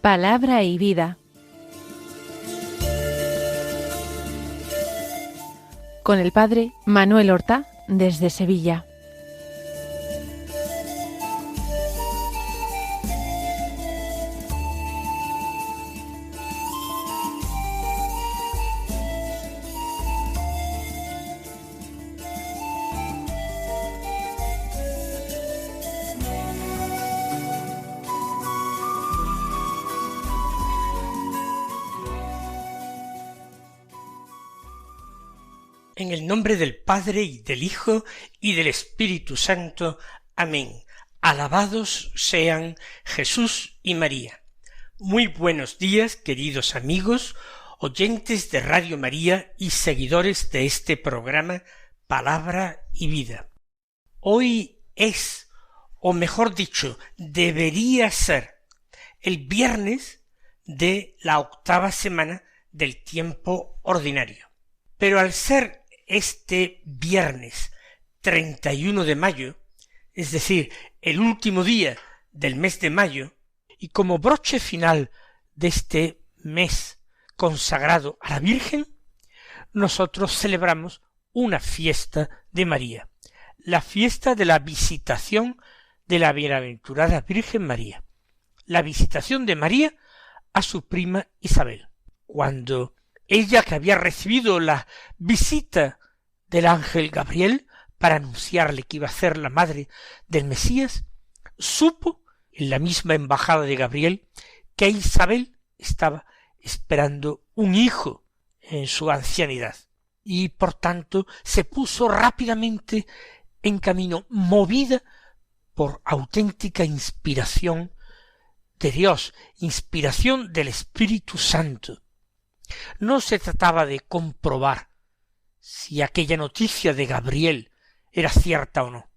Palabra y vida. Con el padre Manuel Horta, desde Sevilla. En el nombre del Padre, y del Hijo, y del Espíritu Santo. Amén. Alabados sean Jesús y María. Muy buenos días, queridos amigos, oyentes de Radio María y seguidores de este programa Palabra y Vida. Hoy es, o mejor dicho, debería ser el viernes de la 8ª semana del tiempo ordinario. Pero al ser este viernes 31 de mayo, es decir, el último día del mes de mayo, y como broche final de este mes consagrado a la Virgen, nosotros celebramos una fiesta de María, la fiesta de la visitación de la bienaventurada Virgen María, la visitación de María a su prima Isabel, cuando ella, que había recibido la visita del ángel Gabriel para anunciarle que iba a ser la madre del Mesías, supo en la misma embajada de Gabriel que Isabel estaba esperando un hijo en su ancianidad, y por tanto se puso rápidamente en camino, movida por auténtica inspiración de Dios, inspiración del Espíritu Santo. No se trataba de comprobar si aquella noticia de Gabriel era cierta o no.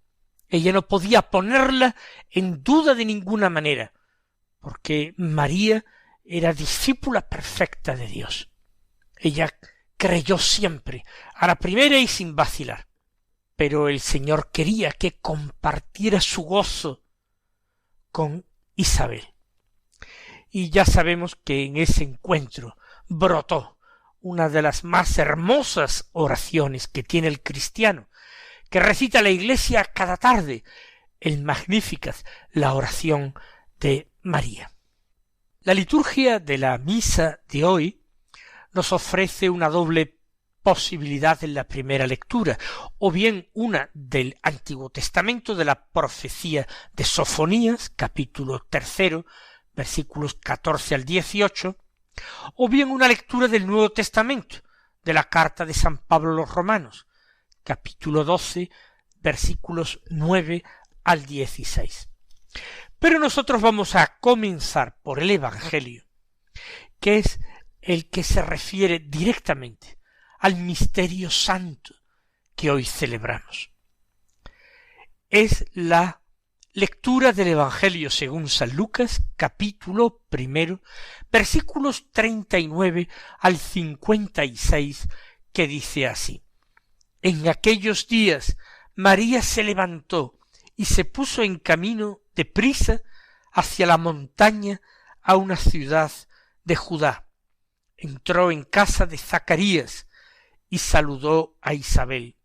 Ella no podía ponerla en duda de ninguna manera, porque María era discípula perfecta de Dios. Ella creyó siempre, a la primera y sin vacilar. Pero el Señor quería que compartiera su gozo con Isabel. Y ya sabemos que en ese encuentro brotó una de las más hermosas oraciones que tiene el cristiano, que recita la Iglesia cada tarde, el Magnificat, la oración de María. La liturgia de la misa de hoy nos ofrece una doble posibilidad en la primera lectura, o bien una del Antiguo Testamento, de la profecía de Sofonías, capítulo 3, versículos 14 al 18, o bien una lectura del Nuevo Testamento, de la carta de San Pablo a los Romanos, capítulo 12, versículos 9 al 16. Pero nosotros vamos a comenzar por el Evangelio, que es el que se refiere directamente al misterio santo que hoy celebramos. Es la lectura del Evangelio según San Lucas, capítulo 1, versículos 39 al 56, que dice así: En aquellos días María se levantó y se puso en camino de prisa hacia la montaña a una ciudad de Judá. Entró en casa de Zacarías y saludó a Isabel.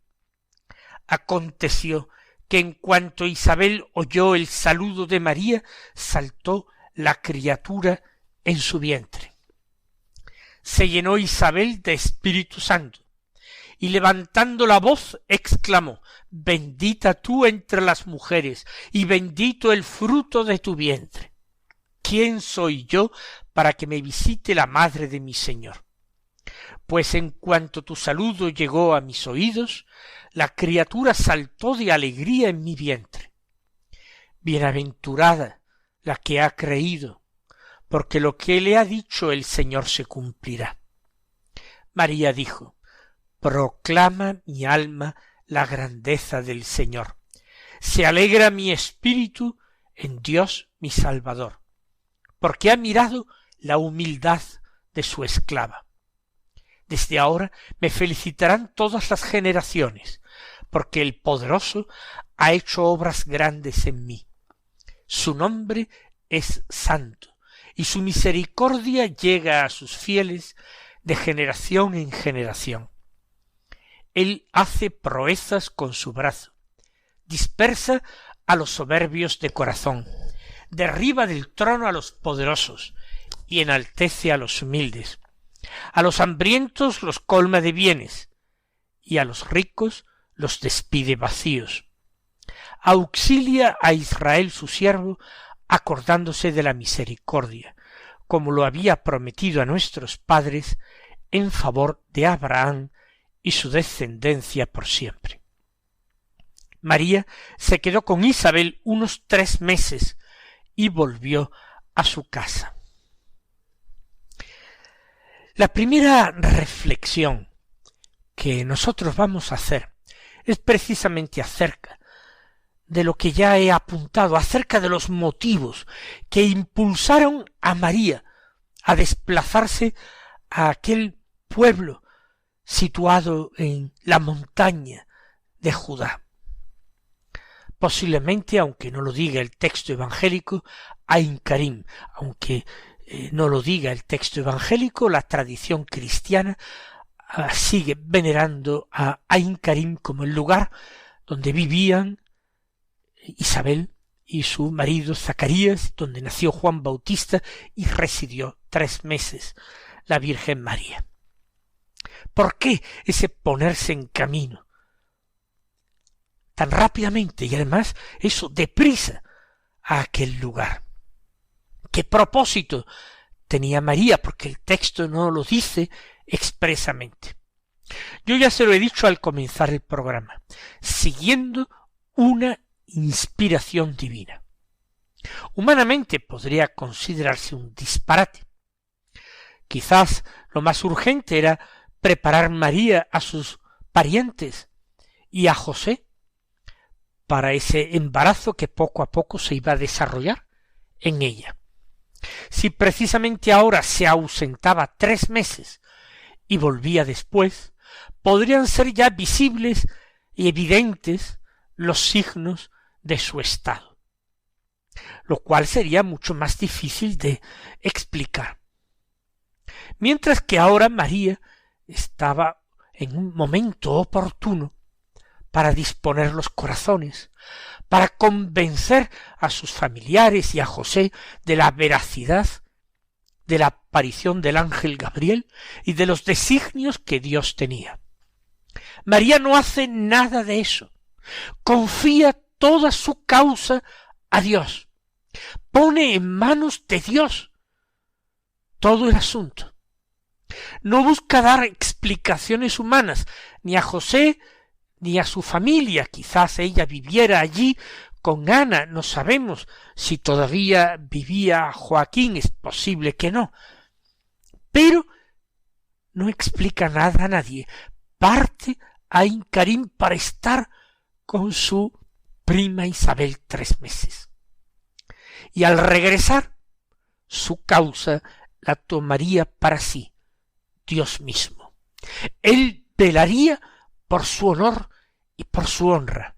Aconteció que en cuanto Isabel oyó el saludo de María, saltó la criatura en su vientre. Se llenó Isabel de Espíritu Santo, y levantando la voz exclamó: Bendita tú entre las mujeres, y bendito el fruto de tu vientre. ¿Quién soy yo para que me visite la madre de mi Señor? Pues en cuanto tu saludo llegó a mis oídos, la criatura saltó de alegría en mi vientre. Bienaventurada la que ha creído, porque lo que le ha dicho el Señor se cumplirá. María dijo: Proclama mi alma la grandeza del Señor. Se alegra mi espíritu en Dios mi Salvador, porque ha mirado la humildad de su esclava. Desde ahora me felicitarán todas las generaciones, porque el Poderoso ha hecho obras grandes en mí. Su nombre es santo, y su misericordia llega a sus fieles de generación en generación. Él hace proezas con su brazo, dispersa a los soberbios de corazón, derriba del trono a los poderosos y enaltece a los humildes. A los hambrientos los colma de bienes y a los ricos los despide vacíos. Auxilia a Israel su siervo, acordándose de la misericordia, como lo había prometido a nuestros padres, en favor de Abraham y su descendencia por siempre. María se quedó con Isabel unos 3 meses y volvió a su casa. La primera reflexión que nosotros vamos a hacer es precisamente acerca de lo que ya he apuntado, acerca de los motivos que impulsaron a María a desplazarse a aquel pueblo situado en la montaña de Judá. Posiblemente, aunque no lo diga el texto evangélico, Ain Karim, aunque no lo diga el texto evangélico, la tradición cristiana sigue venerando a Ain Karim como el lugar donde vivían Isabel y su marido Zacarías, donde nació Juan Bautista y residió 3 meses la Virgen María. ¿Por qué ese ponerse en camino tan rápidamente y además eso deprisa a aquel lugar? ¿Qué propósito tenía María? Porque el texto no lo dice expresamente. Yo ya se lo he dicho al comenzar el programa, siguiendo una inspiración divina. Humanamente podría considerarse un disparate. Quizás lo más urgente era preparar María a sus parientes y a José para ese embarazo que poco a poco se iba a desarrollar en ella. Si precisamente ahora se ausentaba 3 meses y volvía después, podrían ser ya visibles y evidentes los signos de su estado, lo cual sería mucho más difícil de explicar. Mientras que ahora María estaba en un momento oportuno para disponer los corazones, para convencer a sus familiares y a José de la veracidad de la aparición del ángel Gabriel y de los designios que Dios tenía. María no hace nada de eso. Confía toda su causa a Dios. Pone en manos de Dios todo el asunto. No busca dar explicaciones humanas ni a José ni a su familia. Quizás ella viviera allí con Ana, no sabemos si todavía vivía Joaquín, es posible que no. Pero no explica nada a nadie. Parte a Ain Karim para estar con su prima Isabel 3 meses. Y al regresar, su causa la tomaría para sí, Dios mismo. Él velaría por su honor y por su honra.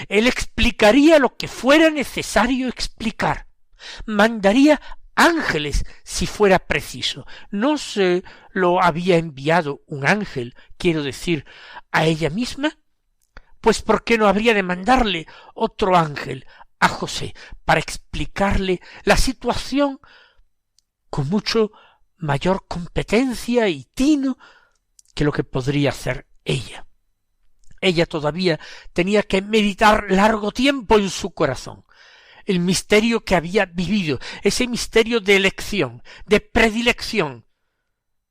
Él explicaría lo que fuera necesario explicar. Mandaría ángeles si fuera preciso. No se lo había enviado un ángel, quiero decir, a ella misma. Pues ¿por qué no habría de mandarle otro ángel a José para explicarle la situación con mucho mayor competencia y tino que lo que podría hacer ella? Ella todavía tenía que meditar largo tiempo en su corazón el misterio que había vivido, ese misterio de elección, de predilección,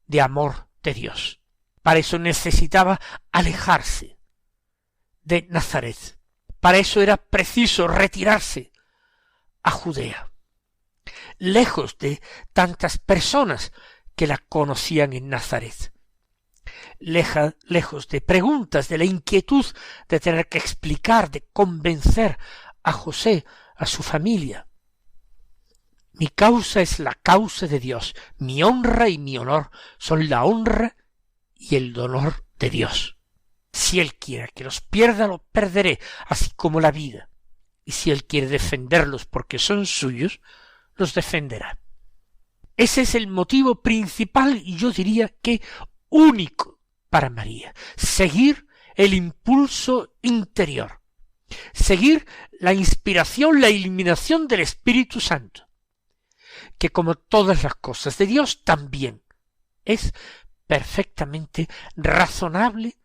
de amor de Dios. Para eso necesitaba alejarse de Nazaret. Para eso era preciso retirarse a Judea, lejos de tantas personas que la conocían en Nazaret, lejos de preguntas, de la inquietud de tener que explicar, de convencer a José, a su familia. Mi causa es la causa de Dios, mi honra y mi honor son la honra y el honor de Dios. Si Él quiere que los pierda, los perderé, así como la vida. Y si Él quiere defenderlos porque son suyos, los defenderá. Ese es el motivo principal y yo diría que único para María. Seguir el impulso interior. Seguir la inspiración, la iluminación del Espíritu Santo, que como todas las cosas de Dios también es perfectamente razonable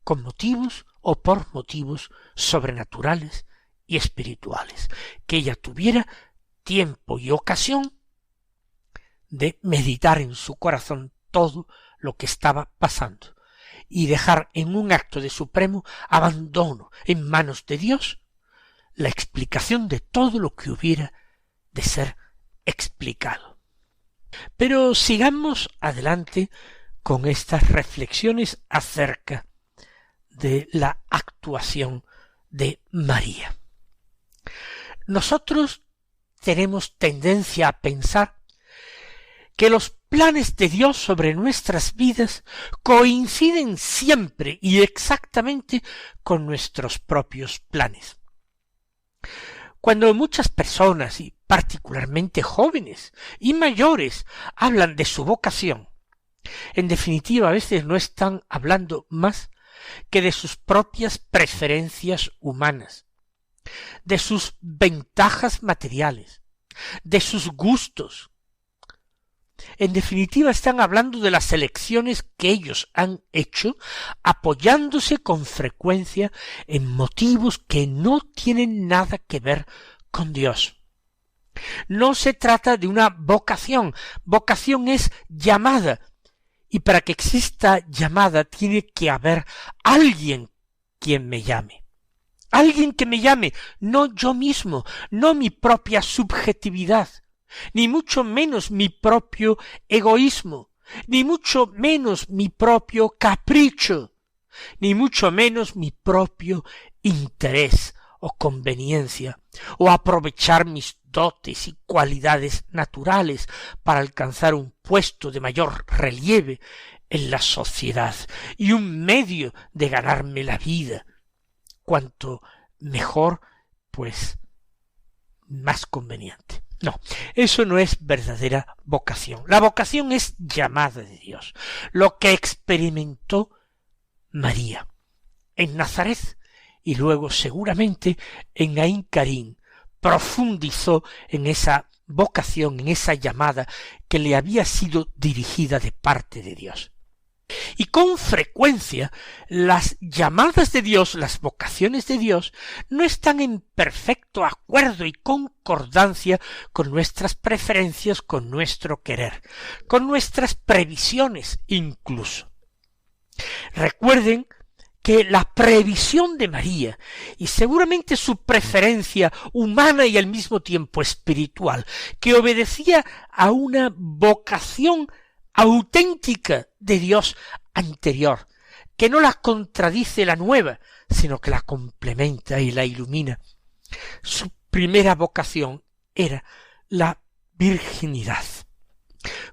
con motivos o por motivos sobrenaturales y espirituales, que ella tuviera tiempo y ocasión de meditar en su corazón todo lo que estaba pasando y dejar en un acto de supremo abandono en manos de Dios la explicación de todo lo que hubiera de ser explicado. Pero sigamos adelante con estas reflexiones acerca de la actuación de María. Nosotros tenemos tendencia a pensar que los planes de Dios sobre nuestras vidas coinciden siempre y exactamente con nuestros propios planes. Cuando muchas personas, y particularmente jóvenes y mayores, hablan de su vocación, en definitiva a veces no están hablando más que de sus propias preferencias humanas, de sus ventajas materiales, de sus gustos. En definitiva están hablando de las elecciones que ellos han hecho, apoyándose con frecuencia en motivos que no tienen nada que ver con Dios. No se trata de una vocación. Vocación es llamada. Y para que exista llamada tiene que haber alguien quien me llame. Alguien que me llame, no yo mismo, no mi propia subjetividad, ni mucho menos mi propio egoísmo, ni mucho menos mi propio capricho, ni mucho menos mi propio interés o conveniencia, o aprovechar mis dotes y cualidades naturales para alcanzar un puesto de mayor relieve en la sociedad y un medio de ganarme la vida. Cuanto mejor, pues más conveniente. No, eso no es verdadera vocación. La vocación es llamada de Dios. Lo que experimentó María en Nazaret y luego seguramente en Naín Carín profundizó en esa vocación, en esa llamada que le había sido dirigida de parte de Dios. Y con frecuencia las llamadas de Dios, las vocaciones de Dios, no están en perfecto acuerdo y concordancia con nuestras preferencias, con nuestro querer, con nuestras previsiones incluso. Recuerden que la previsión de María y seguramente su preferencia humana y al mismo tiempo espiritual, que obedecía a una vocación auténtica de Dios anterior, que no la contradice la nueva, sino que la complementa y la ilumina. Su primera vocación era la virginidad,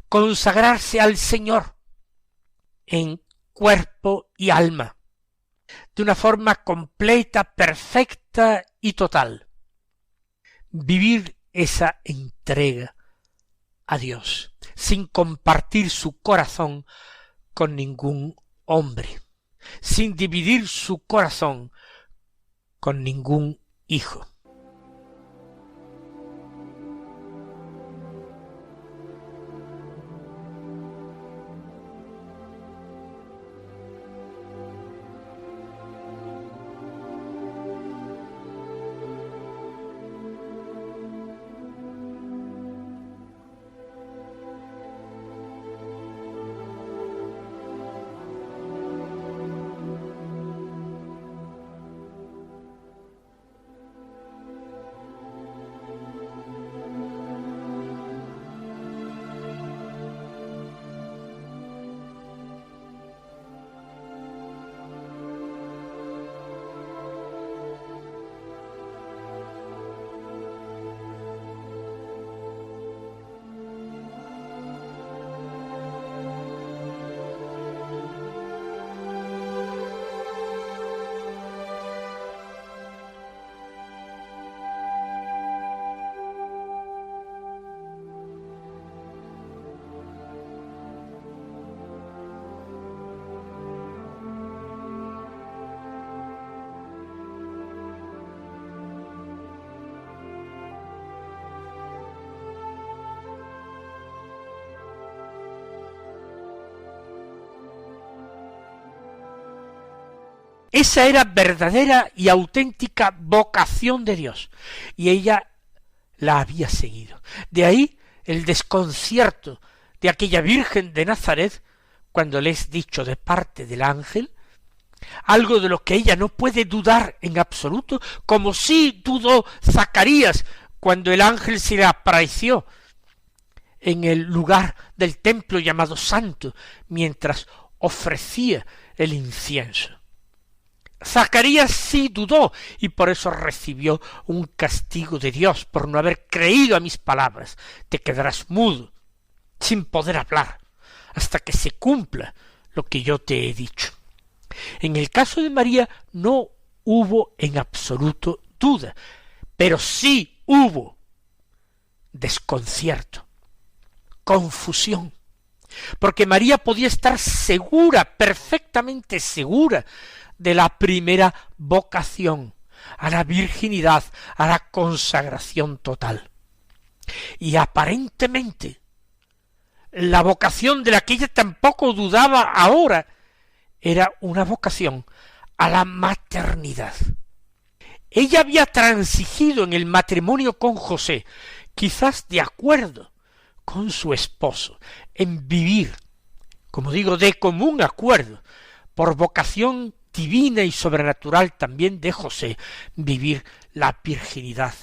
consagrarse al Señor en cuerpo y alma, de una forma completa, perfecta y total. Vivir esa entrega a Dios, sin compartir su corazón con ningún hombre, sin dividir su corazón con ningún hijo. Esa era verdadera y auténtica vocación de Dios, y ella la había seguido. De ahí el desconcierto de aquella Virgen de Nazaret cuando le es dicho de parte del ángel algo de lo que ella no puede dudar en absoluto, como sí dudó Zacarías cuando el ángel se le apareció en el lugar del templo llamado Santo, mientras ofrecía el incienso. Zacarías sí dudó y por eso recibió un castigo de Dios por no haber creído a mis palabras. Te quedarás mudo, sin poder hablar, hasta que se cumpla lo que yo te he dicho. En el caso de María no hubo en absoluto duda, pero sí hubo desconcierto, confusión, porque María podía estar segura, perfectamente segura, de la primera vocación, a la virginidad, a la consagración total. Y aparentemente, la vocación de la que ella tampoco dudaba ahora, era una vocación a la maternidad. Ella había transigido en el matrimonio con José, quizás de acuerdo con su esposo, en vivir, como digo, de común acuerdo, por vocación divina y sobrenatural también de José, vivir la virginidad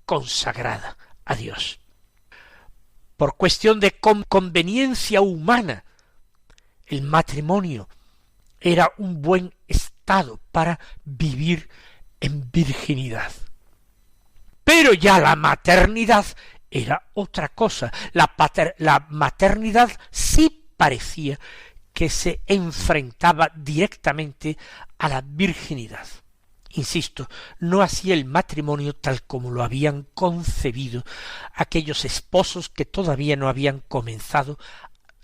consagrada a Dios. Por cuestión de conveniencia humana, el matrimonio era un buen estado para vivir en virginidad. Pero ya la maternidad era otra cosa. La maternidad sí parecía que se enfrentaba directamente a la virginidad. Insisto, no así el matrimonio tal como lo habían concebido aquellos esposos que todavía no habían comenzado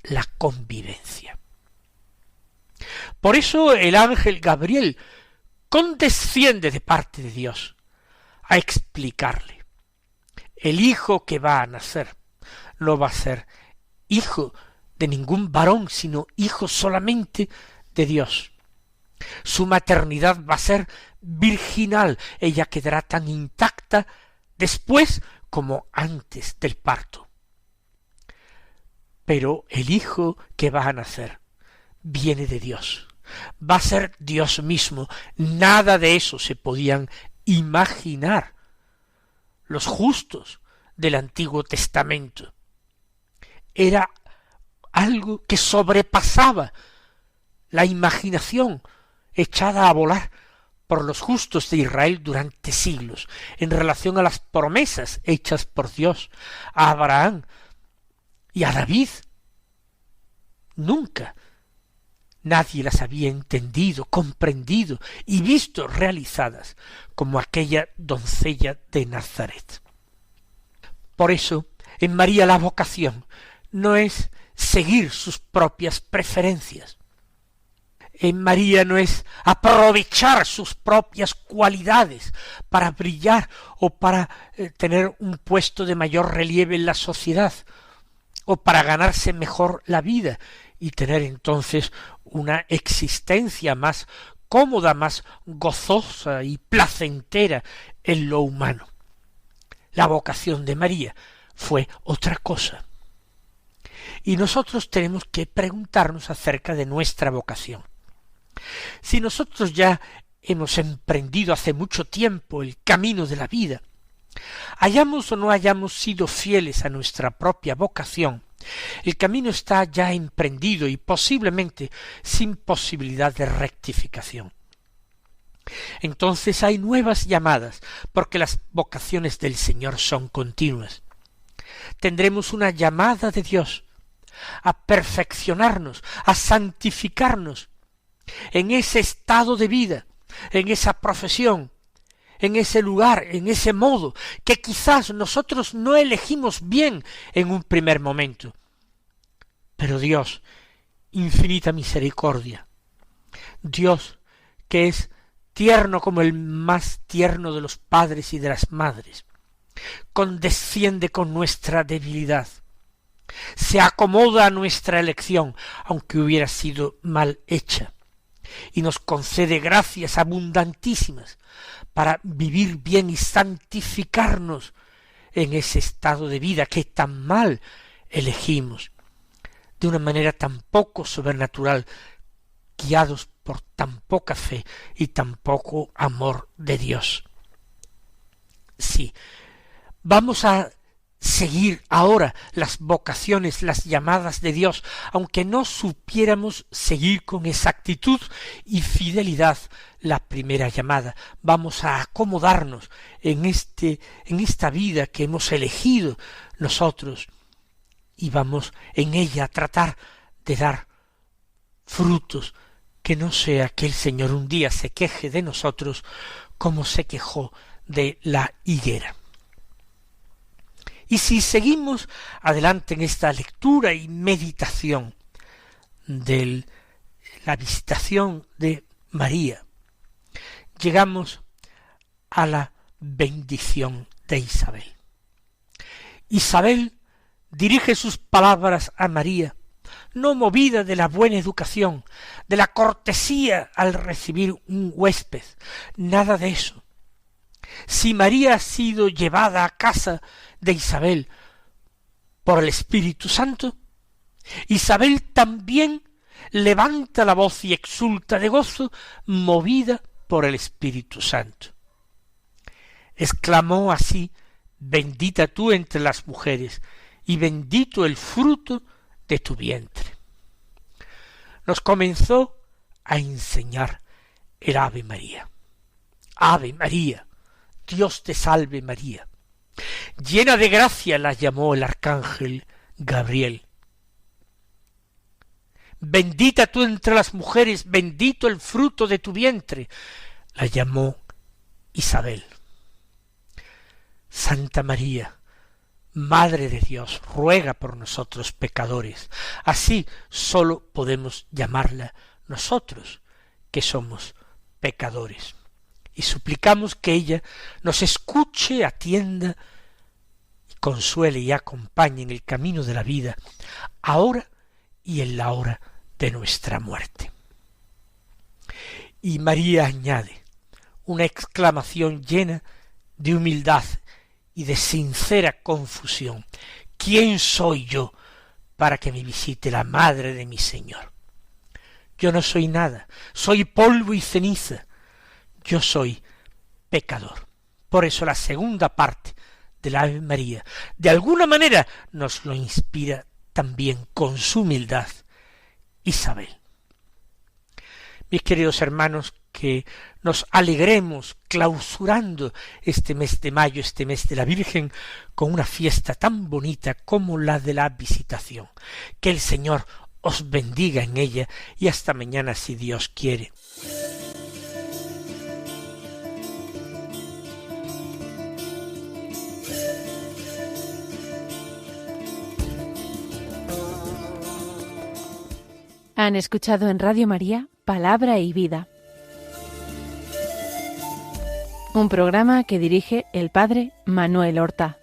la convivencia. Por eso el ángel Gabriel condesciende de parte de Dios a explicarle. El hijo que va a nacer no va a ser hijo de ningún varón, sino hijo solamente de Dios. Su maternidad va a ser virginal, ella quedará tan intacta después como antes del parto. Pero el hijo que va a nacer viene de Dios, va a ser Dios mismo. Nada de eso se podían imaginar los justos del Antiguo Testamento. Era algo que sobrepasaba la imaginación echada a volar por los justos de Israel durante siglos, en relación a las promesas hechas por Dios a Abraham y a David. Nunca nadie las había entendido, comprendido y visto realizadas como aquella doncella de Nazaret. Por eso, en María la vocación no es seguir sus propias preferencias. En María no es aprovechar sus propias cualidades para brillar o para tener un puesto de mayor relieve en la sociedad o para ganarse mejor la vida y tener entonces una existencia más cómoda, más gozosa y placentera en lo humano. La vocación de María fue otra cosa. Y nosotros tenemos que preguntarnos acerca de nuestra vocación. Si nosotros ya hemos emprendido hace mucho tiempo el camino de la vida, hayamos o no hayamos sido fieles a nuestra propia vocación, el camino está ya emprendido y posiblemente sin posibilidad de rectificación. Entonces hay nuevas llamadas, porque las vocaciones del Señor son continuas. Tendremos una llamada de Dios a perfeccionarnos, a santificarnos en ese estado de vida, en esa profesión, en ese lugar, en ese modo, que quizás nosotros no elegimos bien en un primer momento. Pero Dios, infinita misericordia, Dios que es tierno como el más tierno de los padres y de las madres, condesciende con nuestra debilidad, se acomoda a nuestra elección, aunque hubiera sido mal hecha, y nos concede gracias abundantísimas para vivir bien y santificarnos en ese estado de vida que tan mal elegimos, de una manera tan poco sobrenatural, guiados por tan poca fe y tan poco amor de Dios. Sí, vamos a seguir ahora las vocaciones, las llamadas de Dios, aunque no supiéramos seguir con exactitud y fidelidad la primera llamada. Vamos a acomodarnos en esta vida que hemos elegido nosotros, y vamos en ella a tratar de dar frutos, que no sea que el Señor un día se queje de nosotros como se quejó de la higuera. Y si seguimos adelante en esta lectura y meditación de la visitación de María, llegamos a la bendición de Isabel. Isabel dirige sus palabras a María, no movida de la buena educación, de la cortesía al recibir un huésped, nada de eso. Si María ha sido llevada a casa de Isabel por el Espíritu Santo, Isabel también levanta la voz y exulta de gozo, movida por el Espíritu Santo. Exclamó así: bendita tú entre las mujeres, y bendito el fruto de tu vientre. Nos comenzó a enseñar el Ave María. Ave María, Dios te salve María. Llena de gracia la llamó el arcángel Gabriel. Bendita tú entre las mujeres, bendito el fruto de tu vientre, la llamó Isabel. Santa María, Madre de Dios, ruega por nosotros pecadores. Así sólo podemos llamarla nosotros, que somos pecadores. Y suplicamos que ella nos escuche, atienda, y consuele y acompañe en el camino de la vida, ahora y en la hora de nuestra muerte. Y María añade una exclamación llena de humildad y de sincera confusión: ¿quién soy yo para que me visite la madre de mi Señor? Yo no soy nada, soy polvo y ceniza, yo soy pecador. Por eso la segunda parte de la Ave María, de alguna manera, nos lo inspira también con su humildad Isabel. Mis queridos hermanos, que nos alegremos clausurando este mes de mayo, este mes de la Virgen, con una fiesta tan bonita como la de la Visitación. Que el Señor os bendiga en ella y hasta mañana si Dios quiere. Han escuchado en Radio María Palabra y Vida, un programa que dirige el Padre Manuel Horta.